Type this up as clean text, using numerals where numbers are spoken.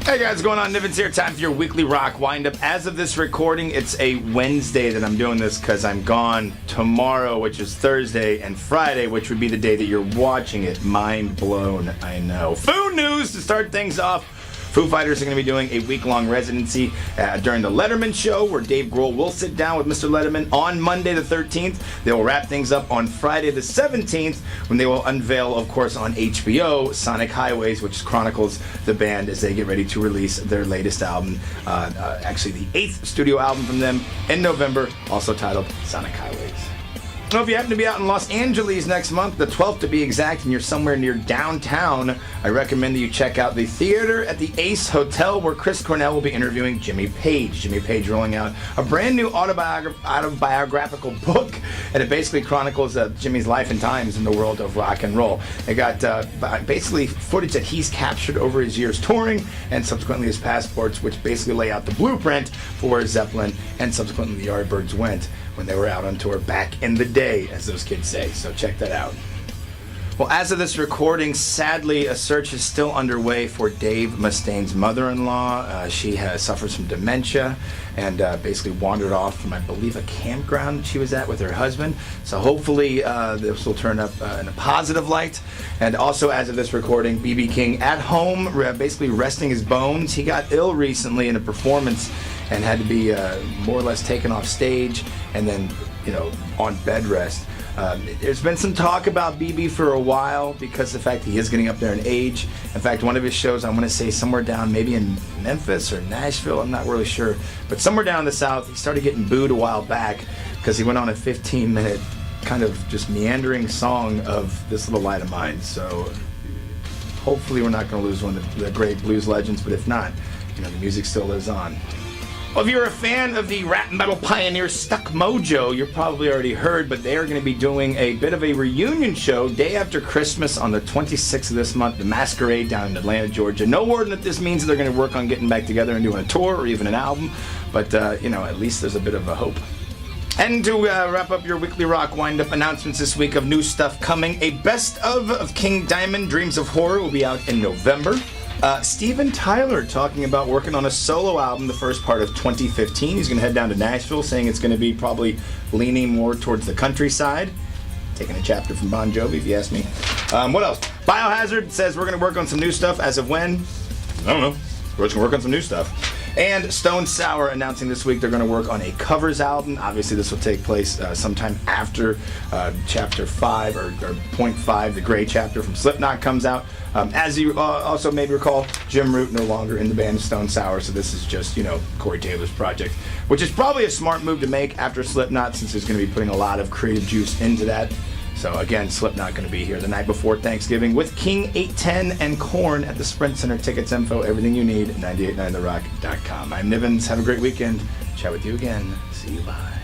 Hey guys, what's going on? Nivens here. Time for your weekly rock windup. As of this recording, it's a Wednesday that I'm doing this because I'm gone tomorrow, which is Thursday, and Friday, which would be the day that you're watching it. Mind blown, I know. Food news to start things off. Foo Fighters are going to be doing a week-long residency during the Letterman show, where Dave Grohl will sit down with Mr. Letterman on Monday the 13th. They will wrap things up on Friday the 17th, when they will unveil, of course, on HBO, Sonic Highways, which chronicles the band as they get ready to release their latest album, actually the 8th studio album from them in November, also titled Sonic Highways. Now, if you happen to be out in Los Angeles next month, the 12th to be exact, and you're somewhere near downtown, I recommend that you check out the theater at the Ace Hotel, where Chris Cornell will be interviewing Jimmy Page. Jimmy Page rolling out a brand new autobiographical book, and it basically chronicles Jimmy's life and times in the world of rock and roll. It got basically footage that he's captured over his years touring, and subsequently his passports, which basically lay out the blueprint for where Zeppelin and subsequently the Yardbirds went when they were out on tour back in the day, as those kids say. So check that out. Well, as of this recording, sadly, a search is still underway for Dave Mustaine's mother-in-law. She suffers from dementia and basically wandered off from, I believe, a campground she was at with her husband. So hopefully this will turn up in a positive light. And also, as of this recording, B.B. King at home, basically resting his bones. He got ill recently in a performance and had to be more or less taken off stage and then, on bed rest. There's been some talk about BB for a while because of the fact that he is getting up there in age. In fact, one of his shows, I want to say somewhere down maybe in Memphis or Nashville, I'm not really sure, but somewhere down in the South, he started getting booed a while back because he went on a 15-minute kind of just meandering song of This Little Light of Mine. So hopefully we're not going to lose one of the great blues legends, but if not, the music still lives on. Well, if you're a fan of the rap metal pioneer Stuck Mojo, you're probably already heard, but they are going to be doing a bit of a reunion show day after Christmas on the 26th of this month, the Masquerade down in Atlanta, Georgia. No word that this means that they're going to work on getting back together and doing a tour or even an album, but, at least there's a bit of a hope. And to wrap up your weekly rock wind-up announcements this week of new stuff coming, a best of King Diamond, Dreams of Horror will be out in November. Steven Tyler talking about working on a solo album the first part of 2015. He's going to head down to Nashville, saying it's going to be probably leaning more towards the countryside. Taking a chapter from Bon Jovi, if you ask me. What else? Biohazard says we're going to work on some new stuff. As of when? I don't know. We're just going to work on some new stuff. And Stone Sour announcing this week they're going to work on a covers album. Obviously, this will take place sometime after Chapter 5 or Point 5, the Gray chapter from Slipknot, comes out. As you also maybe recall, Jim Root no longer in the band Stone Sour, so this is just, Corey Taylor's project, which is probably a smart move to make after Slipknot, since there's going to be putting a lot of creative juice into that. So again, Slipknot going to be here the night before Thanksgiving with King 810 and Korn at the Sprint Center. Tickets, info, everything you need at 989therock.com. I'm Nivens. Have a great weekend. Chat with you again. See you. Bye.